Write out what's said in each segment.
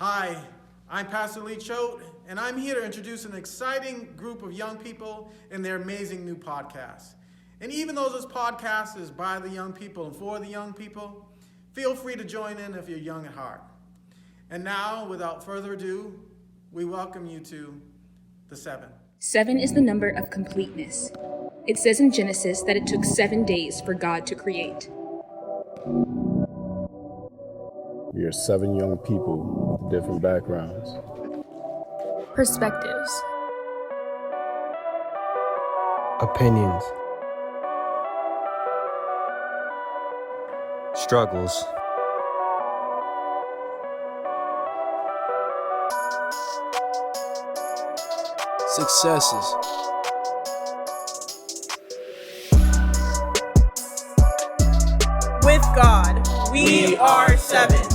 Hi, I'm Pastor Lee Choate, and I'm here to introduce an exciting group of young people and their amazing new podcast. And even though this podcast is by the young people and for the young people, feel free to join in if you're young at heart. And now, without further ado, we welcome you to the 7. 7 is the number of completeness. It says in Genesis that it took 7 days for God to create. We are 7 young people with different backgrounds, perspectives, opinions, struggles, successes. With God, we are 7.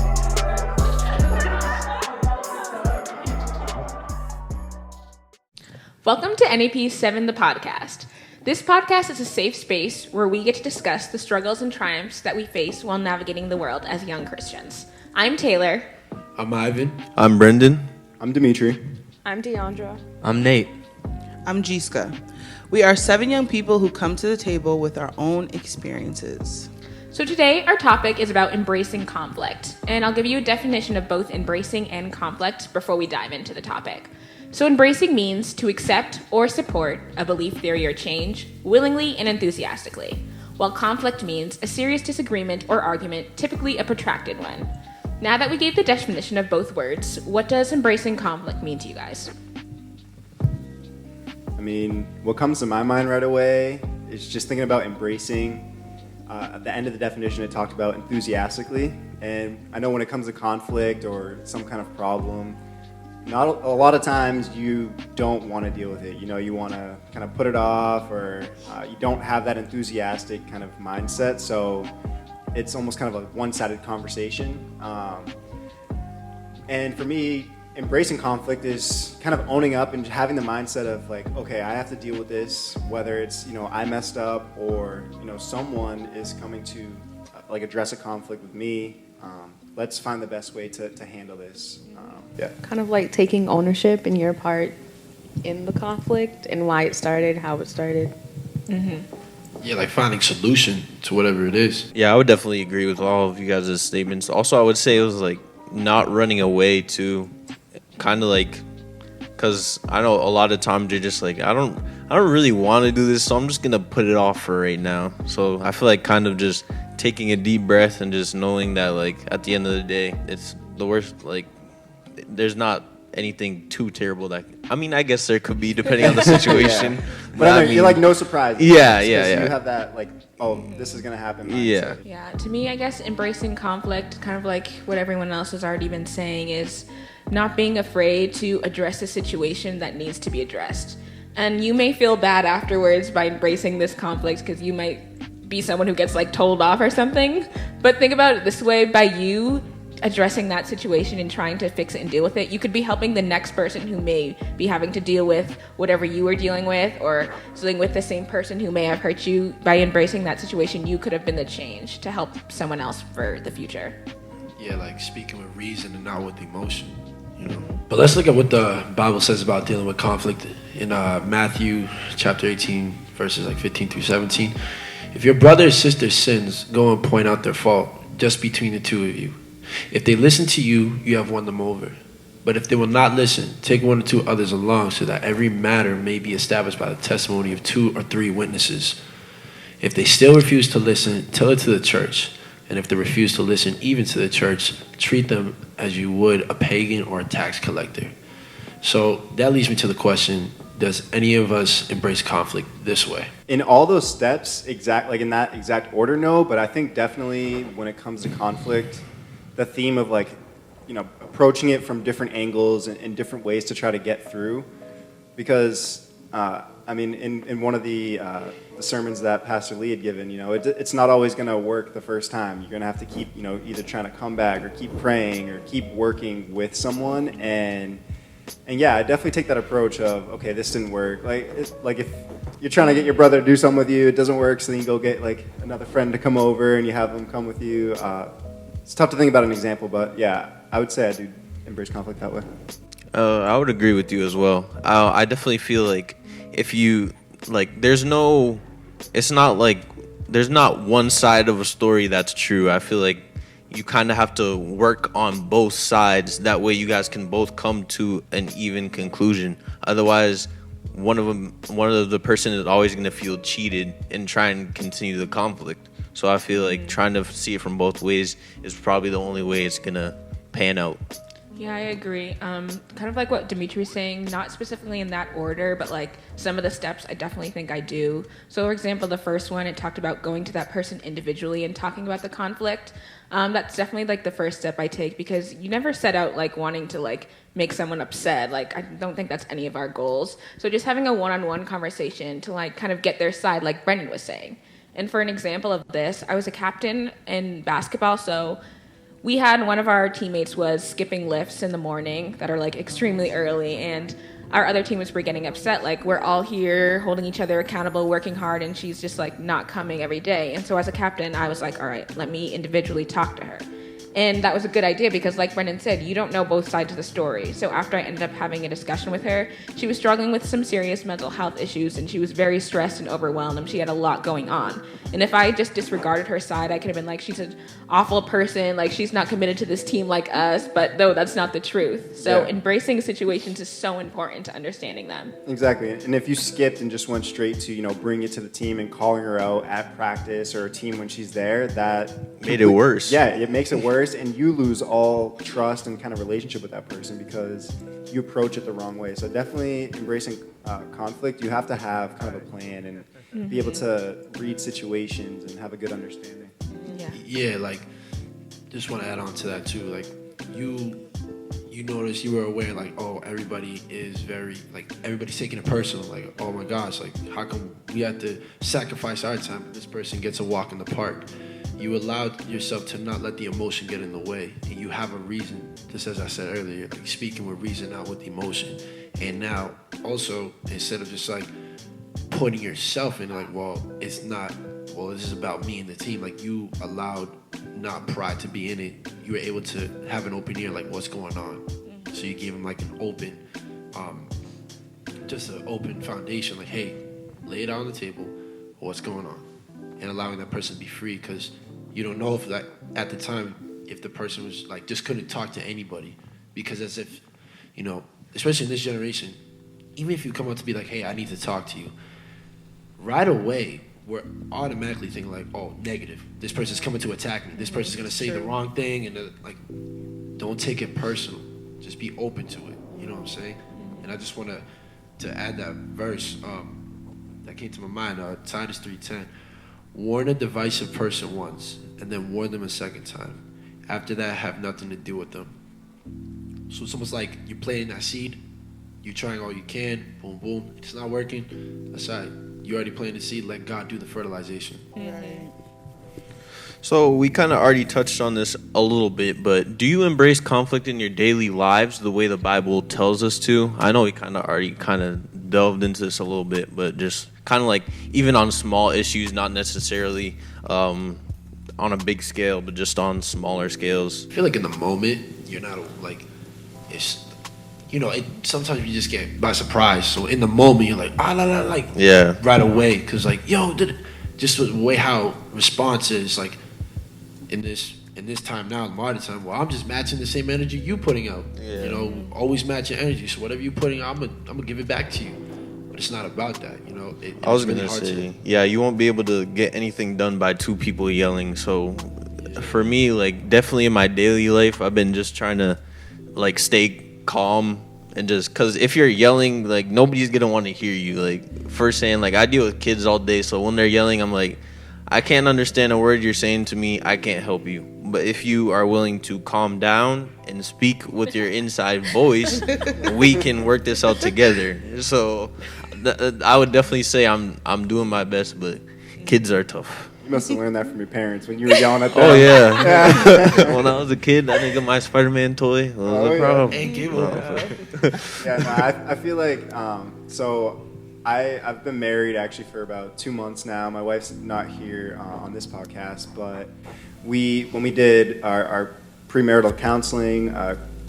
Welcome to NAP 7 the podcast. This podcast is a safe space where we get to discuss the struggles and triumphs that we face while navigating the world as young Christians. I'm Taylor. I'm Ivan. I'm Brendan. I'm Dimitri. I'm Deandra. I'm Nate. I'm Jiska. We are 7 young people who come to the table with our own experiences. So today our topic is about embracing conflict, and I'll give you a definition of both embracing and conflict before we dive into the topic. So embracing means to accept or support a belief, theory, or change willingly and enthusiastically, while conflict means a serious disagreement or argument, typically a protracted one. Now that we gave the definition of both words, what does embracing conflict mean to you guys? I mean, what comes to my mind right away is just thinking about embracing. At the end of the definition, it talked about enthusiastically. And I know when it comes to conflict or some kind of problem, not a lot of times you don't want to deal with it. You know, you want to kind of put it off, or you don't have that enthusiastic kind of mindset. So it's almost kind of a one-sided conversation. And for me, embracing conflict is kind of owning up and having the mindset of like, okay, I have to deal with this, whether it's, I messed up or, someone is coming to like address a conflict with me. Let's find the best way to handle this. Kind of like taking ownership in your part in the conflict and why it started, how it started. Mm-hmm. Yeah, like finding solution to whatever it is. Yeah, I would definitely agree with all of you guys' statements. Also, I would say it was like not running away too, kind of like, because I know a lot of times you're just like, I don't really want to do this, so I'm just gonna put it off for right now. So I feel like kind of just taking a deep breath and just knowing that like at the end of the day, it's the worst. Like, there's not anything too terrible that, I guess there could be depending on the situation. Yeah. But I mean, you're like no surprise. Yeah. You have that like, oh, this is gonna happen. Yeah. Yeah, to me, I guess embracing conflict, kind of like what everyone else has already been saying, is not being afraid to address a situation that needs to be addressed. And you may feel bad afterwards by embracing this conflict because you might be someone who gets like told off or something. But think about it this way: by you addressing that situation and trying to fix it and deal with it, you could be helping the next person who may be having to deal with whatever you were dealing with, or dealing with the same person who may have hurt you. By embracing that situation, you could have been the change to help someone else for the future. Yeah, like speaking with reason and not with emotion, But let's look at what the Bible says about dealing with conflict in Matthew chapter 18, verses like 15 through 17. If your brother or sister sins, go and point out their fault just between the two of you. If they listen to you, you have won them over. But if they will not listen, take 1 or 2 others along, so that every matter may be established by the testimony of 2 or 3 witnesses. If they still refuse to listen, tell it to the church. And if they refuse to listen even to the church, treat them as you would a pagan or a tax collector. So that leads me to the question, does any of us embrace conflict this way? In all those steps, like in that exact order, no. But I think definitely when it comes to conflict, the theme of like, approaching it from different angles and different ways to try to get through. Because, in one of the sermons that Pastor Lee had given, it's not always going to work the first time. You're going to have to keep, either trying to come back or keep praying or keep working with someone. And yeah, I definitely take that approach of, okay, this didn't work. Like if you're trying to get your brother to do something with you, it doesn't work, so then you go get like another friend to come over and you have them come with you. It's tough to think about an example, but yeah, I would say I do embrace conflict that way? I would agree with you as well. I definitely feel like if you like, there's not one side of a story that's true. I feel like you kind of have to work on both sides. That way, you guys can both come to an even conclusion. Otherwise, one of the person is always going to feel cheated and try and continue the conflict. So I feel like trying to see it from both ways is probably the only way it's going to pan out. Yeah, I agree. Kind of like what Dimitri was saying, not specifically in that order, but like some of the steps I definitely think I do. So for example, the first one, it talked about going to that person individually and talking about the conflict. That's definitely like the first step I take, because you never set out like wanting to like make someone upset. Like I don't think that's any of our goals. So just having a one-on-one conversation to like kind of get their side, like Brendan was saying. And for an example of this, I was a captain in basketball, so we had one of our teammates was skipping lifts in the morning that are like extremely early, and our other teammates were getting upset. Like, we're all here holding each other accountable, working hard, and she's just like not coming every day. And so as a captain, I was like, all right, let me individually talk to her. And that was a good idea because, like Brendan said, you don't know both sides of the story. So after I ended up having a discussion with her, she was struggling with some serious mental health issues, and she was very stressed and overwhelmed, and she had a lot going on. And if I just disregarded her side, I could have been like, she's an awful person, like she's not committed to this team like us, but no, that's not the truth. So embracing situations is so important to understanding them. Exactly. And if you skipped and just went straight to, bring it to the team and calling her out at practice or a team when she's there, that made it worse. Yeah, it makes it worse, and you lose all trust and kind of relationship with that person because you approach it the wrong way. So definitely embracing conflict, you have to have kind of a plan and be able to read situations and have a good understanding. Yeah, like, just want to add on to that too. Like, you notice, you were aware, like, oh, everybody is very, like, everybody's taking it personal. Like, oh my gosh, like, how come we have to sacrifice our time and this person gets a walk in the park? You allowed yourself to not let the emotion get in the way, and you have a reason, just as I said earlier, like speaking with reason, not with emotion. And now, also, instead of just like putting yourself in, like, well, it's not, well, this is about me and the team. Like, you allowed not pride to be in it. You were able to have an open ear, like, what's going on. So you gave them like an open, just an open foundation, like, hey, lay it out on the table, what's going on, and allowing that person to be free, because you don't know if that at the time, if the person was like just couldn't talk to anybody, because as if, especially in this generation, even if you come up to be like, hey, I need to talk to you, right away we're automatically thinking like, oh, negative. This person's coming to attack me. This person's gonna say the wrong thing, and like, don't take it personal. Just be open to it. You know what I'm saying? And I just want to add that verse that came to my mind. Titus 3:10. Warn a divisive person once, and then warn them a second time. After that, have nothing to do with them. So it's almost like you're planting that seed. You're trying all you can. Boom, boom. It's not working. That's all right. You already planted the seed. Let God do the fertilization. Right. So we kind of already touched on this a little bit, but do you embrace conflict in your daily lives the way the Bible tells us to? I know we kind of already delved into this a little bit, but just kind of like even on small issues, not necessarily on a big scale, but just on smaller scales. I feel like in the moment, you're not like, it's, sometimes you just get by surprise. So in the moment, you're like, right away. Because like, just the way how response is, like, in this time now, modern time, well, I'm just matching the same energy you putting out. Yeah. Always matching energy. So whatever you're putting out, I'm gonna give it back to you. But it's not about that, I was gonna say, you won't be able to get anything done by two people yelling. So for me, like, definitely in my daily life, I've been just trying to like stay calm, and just because if you're yelling, like, nobody's gonna want to hear you. Like, first saying, like, I deal with kids all day, so when they're yelling, I'm like, I can't understand a word you're saying to me. I can't help you. But if you are willing to calm down and speak with your inside voice, we can work this out together. So I would definitely say I'm doing my best, but kids are tough. You must have learned that from your parents when you were yelling at them. Oh, yeah. When I was a kid, I think of my Spider-Man toy. It was a problem. I feel like, I've been married actually for about 2 months now. My wife's not here on this podcast, but when we did our premarital counseling,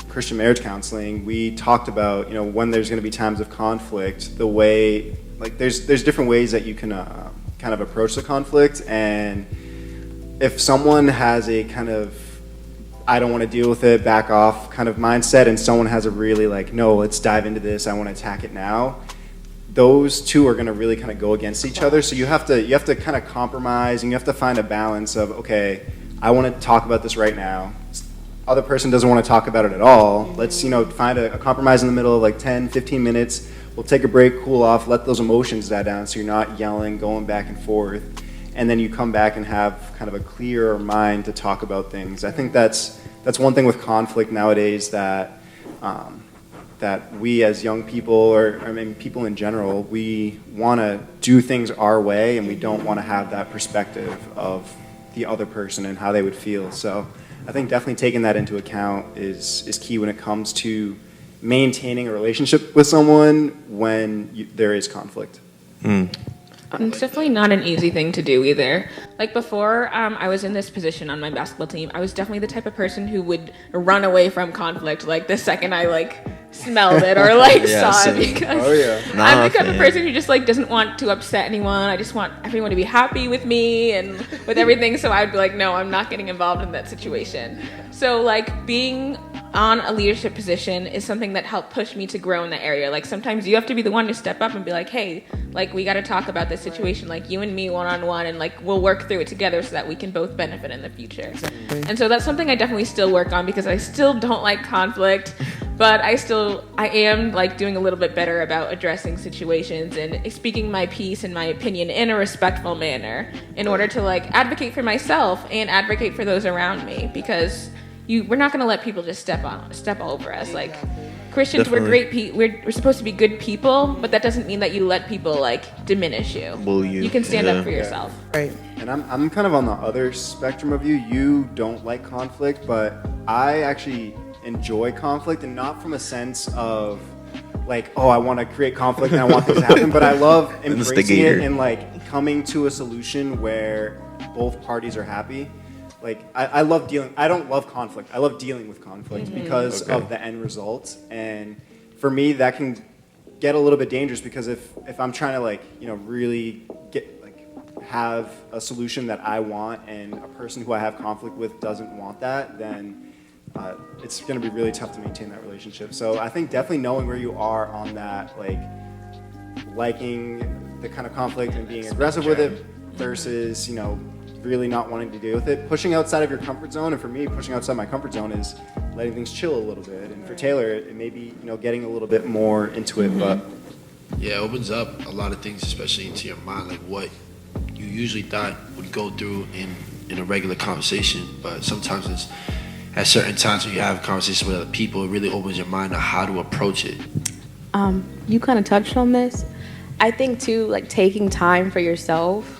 Christian marriage counseling, we talked about, when there's going to be times of conflict, the way, like, there's different ways that you can kind of approach the conflict. And if someone has a kind of, I don't want to deal with it, back off kind of mindset, and someone has a really like, no, let's dive into this, I want to attack it now, those two are going to really kind of go against each other. So you have to kind of compromise, and you have to find a balance of, okay, I want to talk about this right now. Other person doesn't want to talk about it at all. Let's, find a compromise in the middle of like 10, 15 minutes. We'll take a break, cool off, let those emotions die down so you're not yelling, going back and forth. And then you come back and have kind of a clearer mind to talk about things. I think that's one thing with conflict nowadays that that we as young people, or I mean people in general, we want to do things our way, and we don't want to have that perspective of the other person and how they would feel. So I think definitely taking that into account is key when it comes to maintaining a relationship with someone when there is conflict. It's definitely not an easy thing to do either. Like before I was in this position on my basketball team, I was definitely the type of person who would run away from conflict like the second I like smelled it or like saw it, because I'm the kind of person who just like doesn't want to upset anyone. I just want everyone to be happy with me and with everything. So I'd be like, no, I'm not getting involved in that situation. So like being on a leadership position is something that helped push me to grow in that area. Like sometimes you have to be the one to step up and be like, hey, like we got to talk about this situation, like you and me one-on-one, and like we'll work through it together so that we can both benefit in the future. And so that's something I definitely still work on, because I still don't like conflict, but I am like doing a little bit better about addressing situations and speaking my piece and my opinion in a respectful manner in order to like advocate for myself and advocate for those around me, because we're not going to let people just step all over us. Like Christians, Definitely. we're supposed to be good people, but that doesn't mean that you let people like diminish you. Bully you. You can stand up for yourself. Right. And I'm kind of on the other spectrum of you. You don't like conflict, but I actually enjoy conflict, and not from a sense of like, oh, I want to create conflict and I want things to happen, but I love embracing it and like coming to a solution where both parties are happy. Like I love dealing. I don't love conflict. I love dealing with conflict because of the end result. And for me, that can get a little bit dangerous, because if I'm trying to like really have a solution that I want, and a person who I have conflict with doesn't want that, then it's going to be really tough to maintain that relationship. So I think definitely knowing where you are on that, like liking the kind of conflict and being aggressive with it versus really not wanting to deal with it, pushing outside of your comfort zone. And for me, pushing outside my comfort zone is letting things chill a little bit. And for Taylor, it may be getting a little bit more into it. But yeah, it opens up a lot of things, especially into your mind, like what you usually thought would go through in a regular conversation. But sometimes it's at certain times when you have conversations with other people, it really opens your mind on how to approach it. You kind of touched on this. I think too, like taking time for yourself,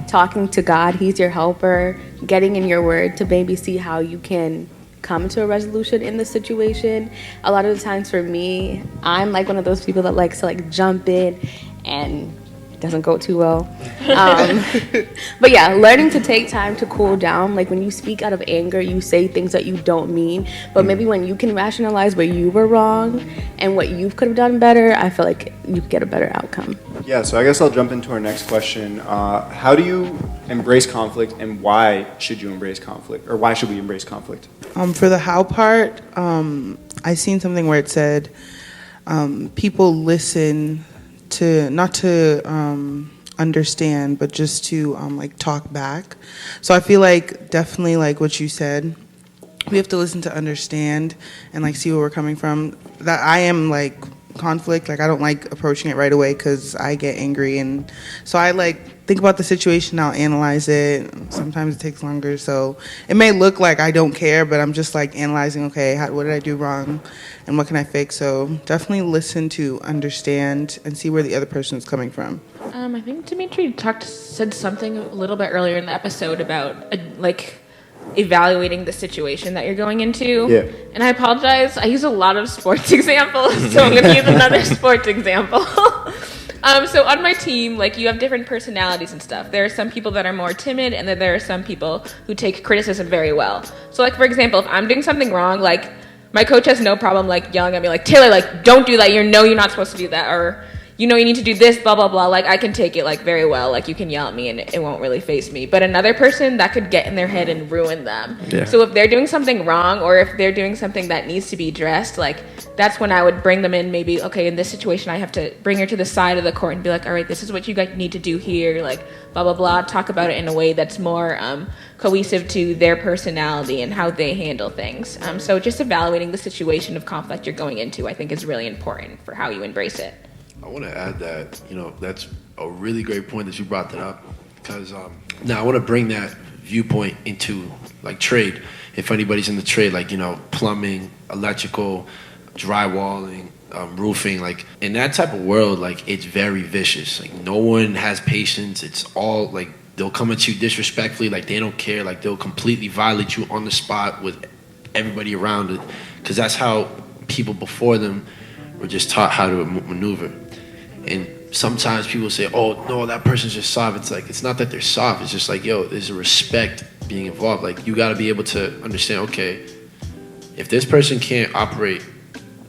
talking to God, He's your helper, getting in your word to maybe see how you can come to a resolution in the situation. A lot of the times for me, I'm like one of those people that likes to like jump in, and it doesn't go too well. But yeah, learning to take time to cool down. Like when you speak out of anger, you say things that you don't mean, but maybe when you can rationalize where you were wrong and what you could have done better, I feel like you get a better outcome. yeah, so I guess I'll jump into our next question. How do you embrace conflict, and why should you embrace conflict, or why should we embrace conflict? For the how part, I seen something where it said people listen to not to understand, but just to like talk back. So I feel like definitely like what you said, we have to listen to understand and like see where we're coming from. That I am like conflict, like I don't like approaching it right away because I get angry, and so I like think about the situation, I'll analyze it. Sometimes it takes longer, so it may look like I don't care, but I'm just like analyzing, okay, what did I do wrong and what can I fix? So definitely listen to understand and see where the other person is coming from. I think Dimitri said something a little bit earlier in the episode about like evaluating the situation that you're going into. Yeah. And I apologize, I use a lot of sports examples, so I'm going to use another sports example. So on my team, like you have different personalities and stuff. There are some people that are more timid, and then there are some people who take criticism very well. So like for example, if I'm doing something wrong, like my coach has no problem like yelling at me like, Taylor, like, don't do that. You're not supposed to do that. Or, you need to do this, blah, blah, blah. Like, I can take it like very well. Like, you can yell at me and it won't really faze me. But another person, that could get in their head and ruin them. Yeah. So if they're doing something wrong, or if they're doing something that needs to be addressed, like, that's when I would bring them in. Maybe, okay, in this situation, I have to bring her to the side of the court and be like, all right, this is what you guys need to do here. Like, blah, blah, blah. Talk about it in a way that's more cohesive to their personality and how they handle things. So just evaluating the situation of conflict you're going into, I think, is really important for how you embrace it. I want to add that, that's a really great point that you brought that up, because now I want to bring that viewpoint into like trade. If anybody's in the trade, like, plumbing, electrical, drywalling, roofing, like in that type of world, like it's very vicious. Like no one has patience. It's all like they'll come at you disrespectfully, like they don't care, like they'll completely violate you on the spot with everybody around it, because that's how people before them were just taught how to maneuver. And sometimes people say, oh no, that person's just soft. It's like, it's not that they're soft, it's just like, yo, there's a respect being involved. Like you got to be able to understand, okay, if this person can't operate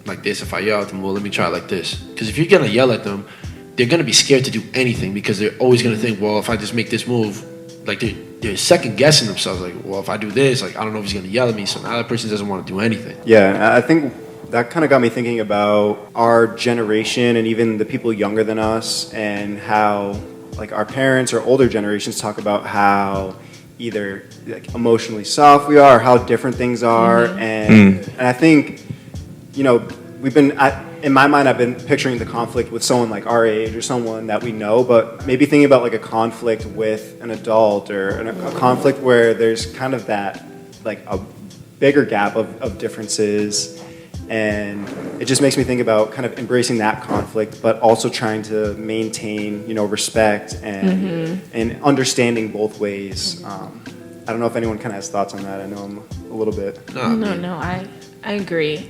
like this, if I yell at them, well, let me try it like this. Because if you're gonna yell at them, they're gonna be scared to do anything, because they're always gonna think, well, if I just make this move, like they're second guessing themselves, like, well, if I do this, like I don't know if he's gonna yell at me, so now that person doesn't want to do anything. Yeah, I think that kind of got me thinking about our generation and even the people younger than us, and how like our parents or older generations talk about how either like emotionally soft we are, or how different things are, and I think, we've been in my mind, I've been picturing the conflict with someone like our age or someone that we know, but maybe thinking about like a conflict with an adult, or a conflict where there's kind of that like a bigger gap of differences. And it just makes me think about kind of embracing that conflict, but also trying to maintain, respect and understanding both ways. I don't know if anyone kind of has thoughts on that. I know I'm a little bit. No, I agree.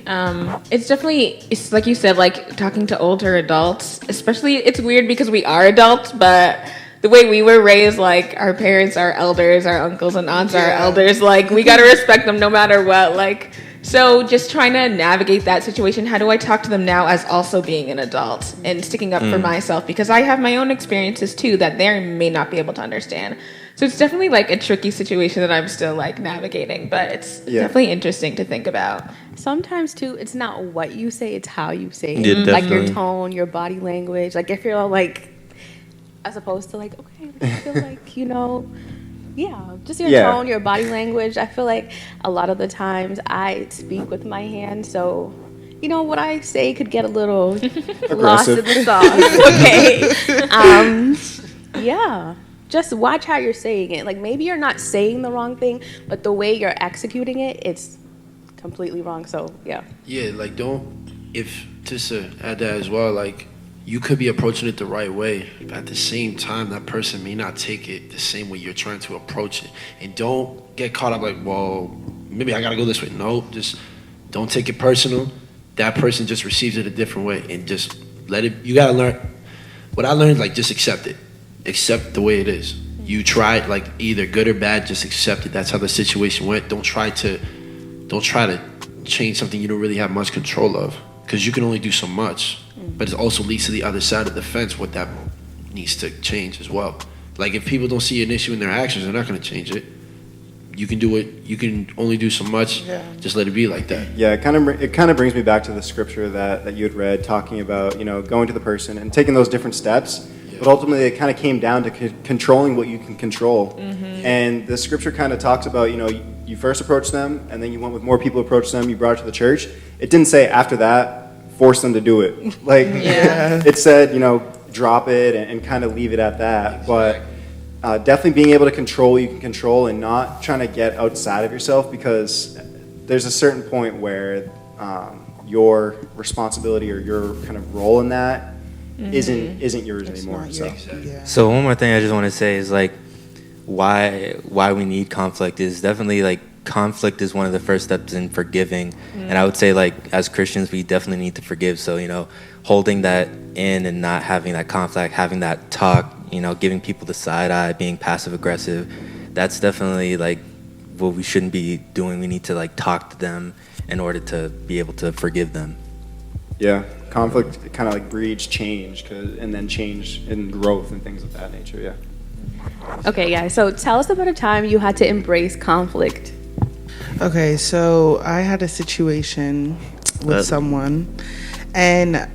It's definitely, it's like you said, like talking to older adults, especially, it's weird because we are adults, but the way we were raised, like our parents are elders, our uncles and aunts are elders, like we got to respect them no matter what. Like, so just trying to navigate that situation. How do I talk to them now as also being an adult and sticking up for myself? Because I have my own experiences too that they may not be able to understand. So it's definitely like a tricky situation that I'm still like navigating, but it's definitely interesting to think about. Sometimes too, it's not what you say, it's how you say it. Yeah, like your tone, your body language. Like if you're all like, as opposed to like, okay, I feel like, just your tone, your body language. I feel like a lot of the times I speak with my hands, so what I say could get a little lost in the sauce. Okay. Just watch how you're saying it. Like maybe you're not saying the wrong thing, but the way you're executing it, it's completely wrong. So yeah. Yeah, like just to add that as well, like you could be approaching it the right way, but at the same time, that person may not take it the same way you're trying to approach it. And don't get caught up like, well, maybe I gotta go this way. No, just don't take it personal. That person just receives it a different way, and just let it. You gotta learn. What I learned, like, just accept it. Accept the way it is. You tried, like, either good or bad, just accept it. That's how the situation went. Don't try to change something you don't really have much control of, because you can only do so much. But it also leads to the other side of the fence, what that needs to change as well. Like if people don't see an issue in their actions, they're not going to change it. You can do it. You can only do so much. Just let it be like that. Yeah, it kind of brings me back to the scripture that you had read, talking about going to the person and taking those different steps. But ultimately, it kind of came down to controlling what you can control. And the scripture kind of talks about you first approached them, and then you went with more people approached them. You brought it to the church. It didn't say after that force them to do it. Like it said, drop it and kind of leave it at that. But definitely being able to control what you can control, and not trying to get outside of yourself, because there's a certain point where your responsibility or your kind of role in that isn't yours anymore. So one more thing I just want to say is like why we need conflict is definitely like conflict is one of the first steps in forgiving. And I would say like as Christians we definitely need to forgive. So holding that in and not having that conflict, having that talk, giving people the side eye, being passive aggressive, that's definitely like what we shouldn't be doing. We need to like talk to them in order to be able to forgive them. Yeah, conflict kind of like breeds change, and then change and growth and things of that nature. Yeah. Okay, yeah. So tell us about a time you had to embrace conflict. Okay, so I had a situation with someone, and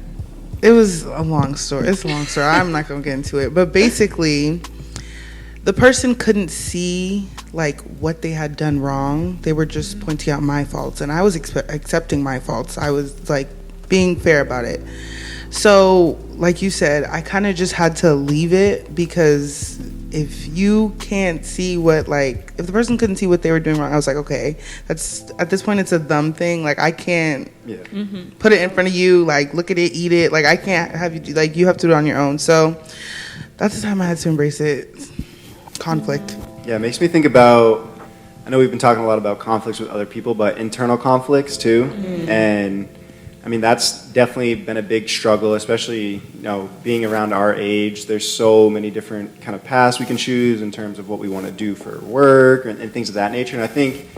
it was a long story. It's a long story. I'm not going to get into it. But basically, the person couldn't see like what they had done wrong. They were just pointing out my faults, and I was accepting my faults. I was like being fair about it. So, like you said, I kind of just had to leave it, because if you can't see what, like, if the person couldn't see what they were doing wrong, I was like, okay, that's, at this point, it's a dumb thing. Like, I can't put it in front of you, like, look at it, eat it. Like, I can't have you do, like, you have to do it on your own. So that's the time I had to embrace it. Conflict. Yeah, it makes me think about, I know we've been talking a lot about conflicts with other people, but internal conflicts too. And I mean, that's definitely been a big struggle, especially, you know, being around our age. There's so many different kind of paths we can choose in terms of what we want to do for work and things of that nature. And I think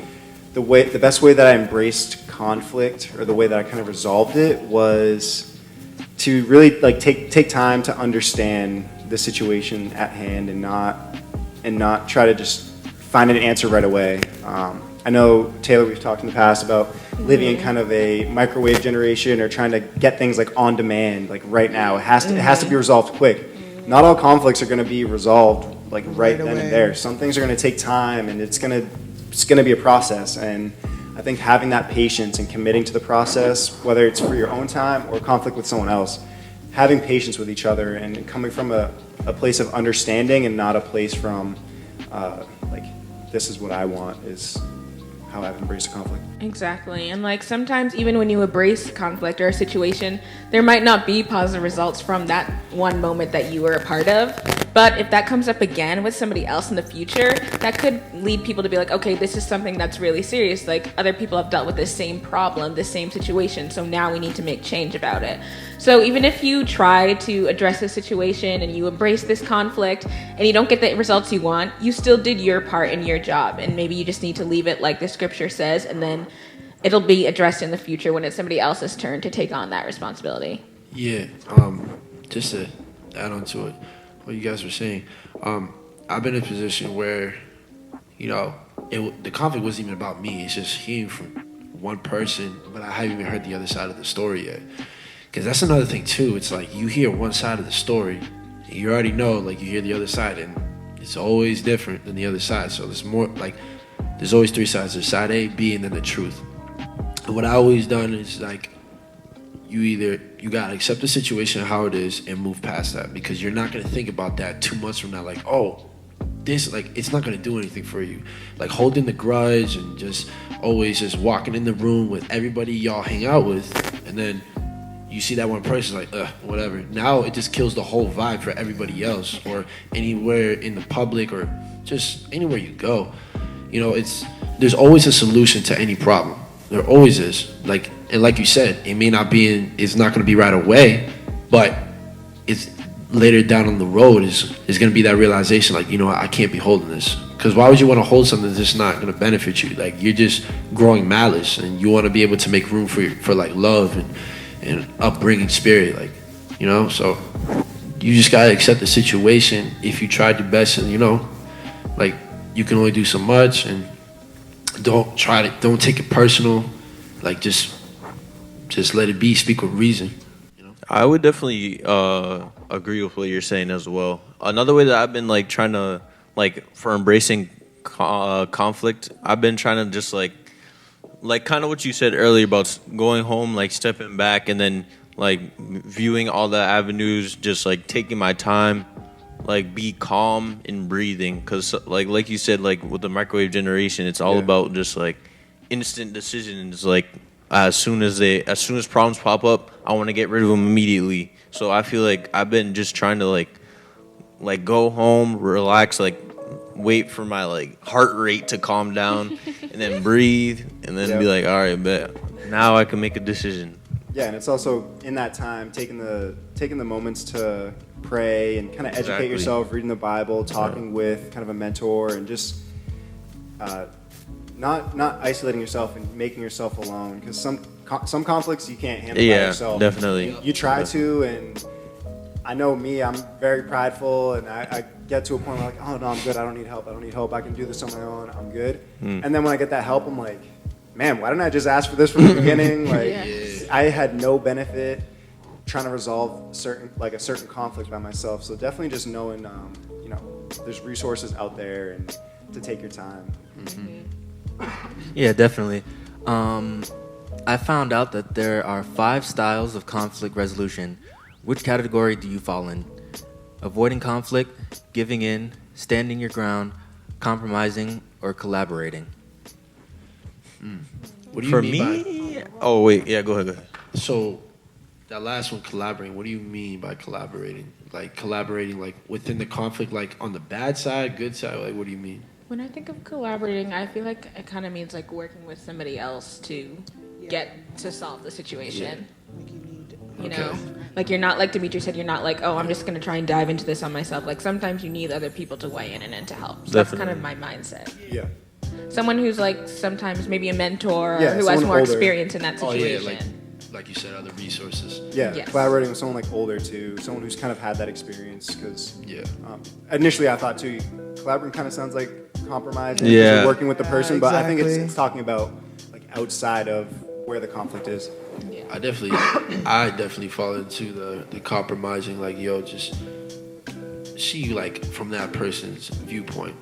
the best way that I embraced conflict, or the way that I kind of resolved it, was to really like take time to understand the situation at hand, and not try to just find an answer right away. I know, Taylor, we've talked in the past about living in kind of a microwave generation, or trying to get things like on demand, like right now. It has to be resolved quick. Not all conflicts are going to be resolved like right then and there. Some things are going to take time, and it's going to be a process. And I think having that patience and committing to the process, whether it's for your own time or conflict with someone else, having patience with each other and coming from a place of understanding, and not a place from like, this is what I want, is how I've embraced a conflict. Exactly. And like sometimes even when you embrace conflict or a situation, there might not be positive results from that one moment that you were a part of. But if that comes up again with somebody else in the future, that could lead people to be like, okay, this is something that's really serious. Like, other people have dealt with this same problem, this same situation, so now we need to make change about it. So even if you try to address this situation and you embrace this conflict and you don't get the results you want, you still did your part in your job. And maybe you just need to leave it like the scripture says, and then it'll be addressed in the future when it's somebody else's turn to take on that responsibility. Yeah, just to add on to it, what you guys were saying, I've been in a position where, you know, the conflict wasn't even about me. It's just hearing from one person, but I haven't even heard the other side of the story yet. Because that's another thing too. It's like you hear one side of the story, and you already know, like, you hear the other side, and it's always different than the other side. So there's more, like, there's always three sides. There's side A, B, and then the truth. And what I always done is, like, you gotta accept the situation how it is and move past that, because you're not gonna think about that 2 months from now, like, oh, this, like, it's not gonna do anything for you. Like, holding the grudge and just always just walking in the room with everybody y'all hang out with, and then you see that one person, like, whatever. Now it just kills the whole vibe for everybody else, or anywhere in the public, or just anywhere you go. You know, there's always a solution to any problem. There always is. Like, and like you said, it may not be it's not going to be right away, but it's later down on the road is going to be that realization, like, you know, I can't be holding this. Because why would you want to hold something that's not going to benefit you? Like, you're just growing malice, and you want to be able to make room for like love and upbringing spirit, like, you know. So you just got to accept the situation. If you tried your best, and, you know, like, you can only do so much, and don't take it personal. Like, just let it be. Speak with reason. You know? I would definitely agree with what you're saying as well. Another way that I've been, like, trying to, like, for embracing conflict, I've been trying to just like kind of what you said earlier about going home, like, stepping back, and then, like, viewing all the avenues, just, like, taking my time, like, be calm and breathing. Because like you said, like, with the microwave generation, it's all about just, like, instant decisions. Like, as soon as problems pop up, I want to get rid of them immediately. So I feel like I've been just trying to like go home, relax, like, wait for my, like, heart rate to calm down, and then breathe, and then be like, all right, bet now I can make a decision. Yeah, and it's also in that time taking the moments to pray and kind of educate yourself, reading the Bible, talking with kind of a mentor, and just not isolating yourself and making yourself alone, because some conflicts you can't handle by Yeah, yourself. definitely. You try to, and I know me, I'm very prideful, and I get to a point where like, oh no, I'm good, I don't need help, I can do this on my own, I'm good. And then when I get that help, I'm like, man, why didn't I just ask for this from the beginning? Like, I had no benefit trying to resolve a certain conflict by myself. So definitely just knowing, there's resources out there and to take your time. Yeah, definitely. I found out that there are 5 styles of conflict resolution. Which category do you fall in? Avoiding conflict, giving in, standing your ground, compromising, or collaborating? What do you For mean me, oh wait, yeah, go ahead. So that last one, collaborating. What do you mean by collaborating? Like collaborating, like within the conflict, like on the bad side, good side. Like, what do you mean? When I think of collaborating, I feel like it kind of means like working with somebody else to get to solve the situation. You know, like you're not like Dimitri said, you're not like, oh, I'm just gonna try and dive into this on myself. Like sometimes you need other people to weigh in and to help. So that's kind of my mindset. Yeah. Someone who's like sometimes maybe a mentor or Yeah, who has someone more older. experience in that Oh situation. yeah, like you said, other resources. Yeah, Yes. collaborating with someone like older too, someone who's kind of had that experience. Because Yeah. initially I thought too, collaborating kind of sounds like compromising, Yeah. working with the person. But I think exactly. it's talking about like outside of where the conflict is. I definitely fall into the compromising. Like, yo, just see like from that person's viewpoint,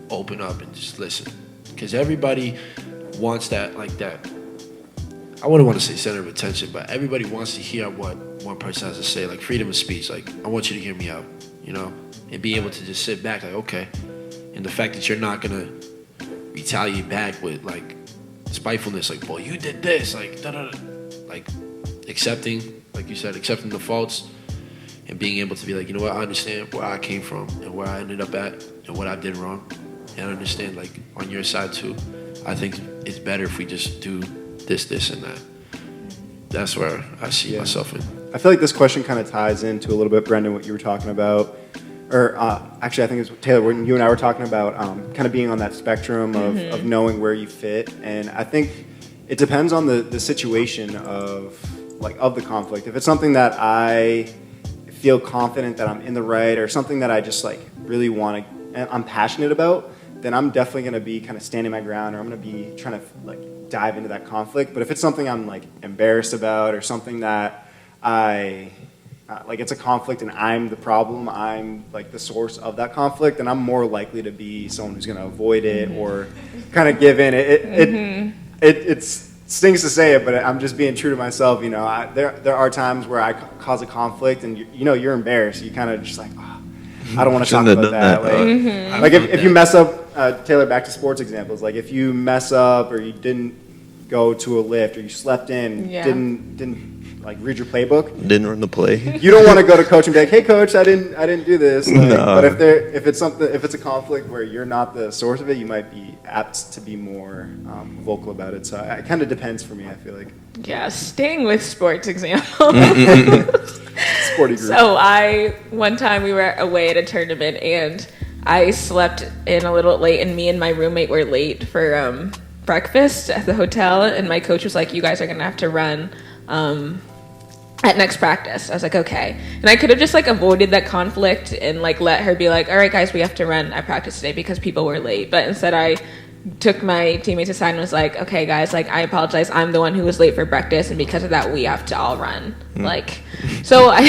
open up and just listen. Because everybody wants that, like that. I wouldn't want to say center of attention, but everybody wants to hear what one person has to say, like freedom of speech. Like, I want you to hear me out, and be able to just sit back, like, okay. And the fact that you're not gonna retaliate back with like spitefulness, like, boy, you did this, like, da-da-da. Like accepting, like you said, accepting the faults and being able to be like, you know what, I understand where I came from and where I ended up at and what I did wrong. And I understand, like, on your side too, I think it's better if we just do this, and that. That's where I see myself in. I feel like this question kind of ties into a little bit, Brendan, what you were talking about. Or actually, I think it was Taylor, when you and I were talking about kind of being on that spectrum of knowing where you fit. And I think it depends on the situation of the conflict. If it's something that I feel confident that I'm in the right, or something that I just like really want to, and I'm passionate about, then I'm definitely going to be kind of standing my ground, or I'm going to be trying to like dive into that conflict. But if it's something I'm like embarrassed about, or something that like it's a conflict and I'm the problem, I'm like the source of that conflict, then I'm more likely to be someone who's going to avoid it or kind of give in. It stings to say it, but I'm just being true to myself. There are times where I cause a conflict, and you're embarrassed. You kind of just like, oh, I don't want to talk about that. Like if you mess up, Taylor, back to sports examples. Like if you mess up, or you didn't go to a lift, or you slept in, didn't like read your playbook, Didn't run the play. you don't want to go to coach and be like, "Hey, coach, I didn't do this." Like, No. But if it's a conflict where you're not the source of it, you might be apt to be more vocal about it. So it kind of depends for me. I feel like Yeah, staying with sports example. sporty group. So one time we were away at a tournament and I slept in a little late, and me and my roommate were late for breakfast at the hotel, and my coach was like, "You guys are gonna have to run at next practice." I was like, okay. And I could have just like avoided that conflict and like let her be like, all right guys, we have to run at practice today because people were late. But instead I took my teammates aside and was like, okay guys, like I apologize, I'm the one who was late for breakfast, and because of that we have to all run. Like, so I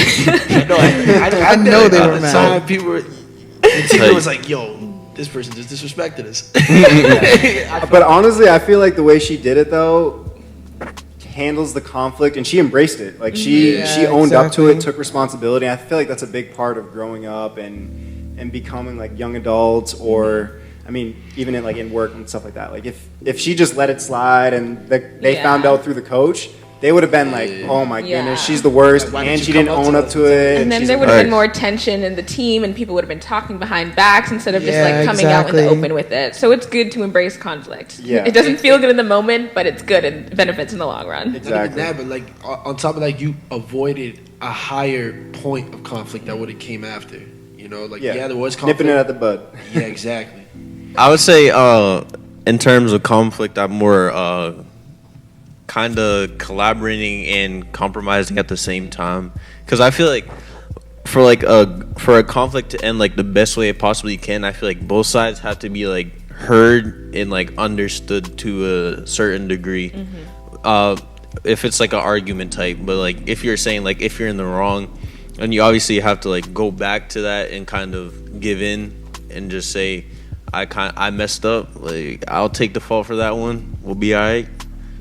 I know they were mad. People were, the team was like, yo, this person just disrespected us. But honestly, I feel like the way she did it though handles the conflict, and she embraced it. Like she owned up to it, took responsibility. I feel like that's a big part of growing up and becoming like young adults, or I mean even in work and stuff like that. Like if she just let it slide and they found out through the coach, they would have been like, oh my goodness, she's the worst, and she didn't own up to it. And then there would have been more tension in the team, and people would have been talking behind backs instead of just like coming out in the open with it. So it's good to embrace conflict. Yeah. It doesn't feel good in the moment, but it's good and benefits in the long run. Exactly. Not even that, but like on top of that, you avoided a higher point of conflict that would have came after. There was conflict. Nipping it at the bud. Yeah, exactly. I would say in terms of conflict, I'm more kind of collaborating and compromising at the same time. Because I feel like for a conflict to end like the best way it possibly can, I feel like both sides have to be like heard and like understood to a certain degree. If it's like an argument type, but like if you're saying like if you're in the wrong, and you obviously have to like go back to that and kind of give in and just say I messed up, like I'll take the fault for that one, we'll be all right.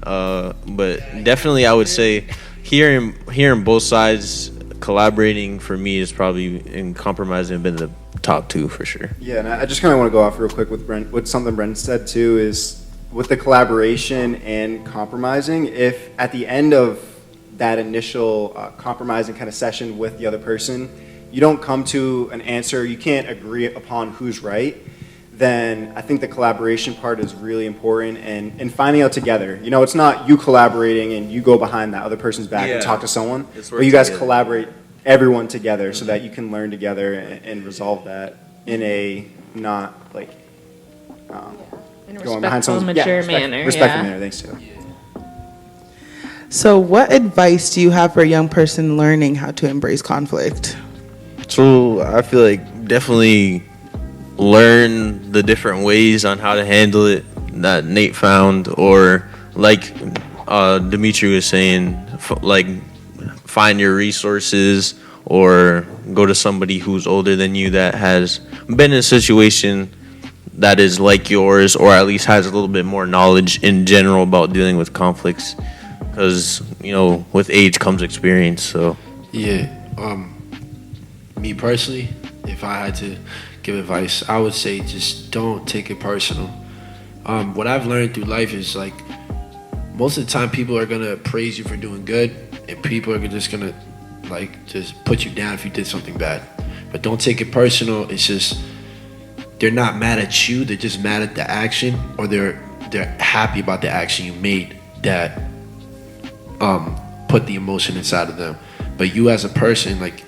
But definitely I would say hearing both sides, collaborating for me is probably, and compromising have been the top two for sure. Yeah, and I just kind of want to go off real quick with something Brent said too, is with the collaboration and compromising, if at the end of that initial compromising kind of session with the other person, you don't come to an answer, you can't agree upon who's right, then I think the collaboration part is really important, and finding out together. You know, it's not you collaborating and you go behind that other person's back and talk to someone, but you guys collaborate collaborate together so that you can learn together and resolve that in a not like In a going behind respectful, someone's mature manner. respectful manner. Thanks too. So, what advice do you have for a young person learning how to embrace conflict? So I feel like definitely learn the different ways on how to handle it that Nate found, or like Dimitri was saying, like find your resources or go to somebody who's older than you that has been in a situation that is like yours, or at least has a little bit more knowledge in general about dealing with conflicts, because you know with age comes experience. So yeah, me personally, if I had to give advice, I would say just don't take it personal. What I've learned through life is like most of the time people are gonna praise you for doing good, and people are just gonna like just put you down if you did something bad. But don't take it personal. It's just they're not mad at you, they're just mad at the action, or they're happy about the action you made that put the emotion inside of them. But you as a person, like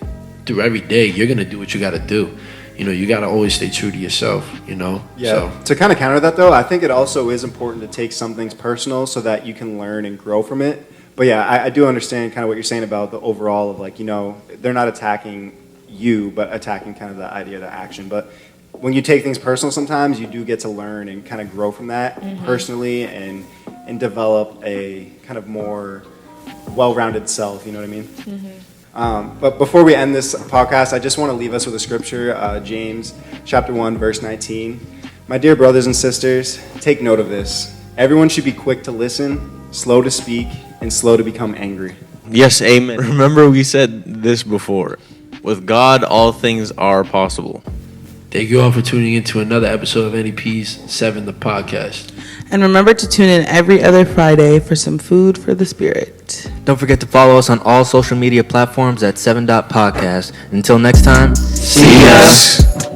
through every day, you're gonna do what you gotta do. You know, you gotta always stay true to yourself, you know? Yeah, So, to kind of counter that though, I think it also is important to take some things personal so that you can learn and grow from it. But yeah, I do understand kind of what you're saying about the overall of like, you know, they're not attacking you, but attacking kind of the idea of the action. But when you take things personal, sometimes you do get to learn and kind of grow from that personally and develop a kind of more well-rounded self, you know what I mean? But before we end this podcast, I just want to leave us with a scripture, James chapter 1, verse 19. My dear brothers and sisters, take note of this. Everyone should be quick to listen, slow to speak, and slow to become angry. yes, amen. Remember we said this before. With God, all things are possible. thank you all for tuning in to another episode of NEP's 7 the podcast. And remember to tune in every other Friday for some food for the spirit. Don't forget to follow us on all social media platforms at 7 Podcast. Until next time, See ya.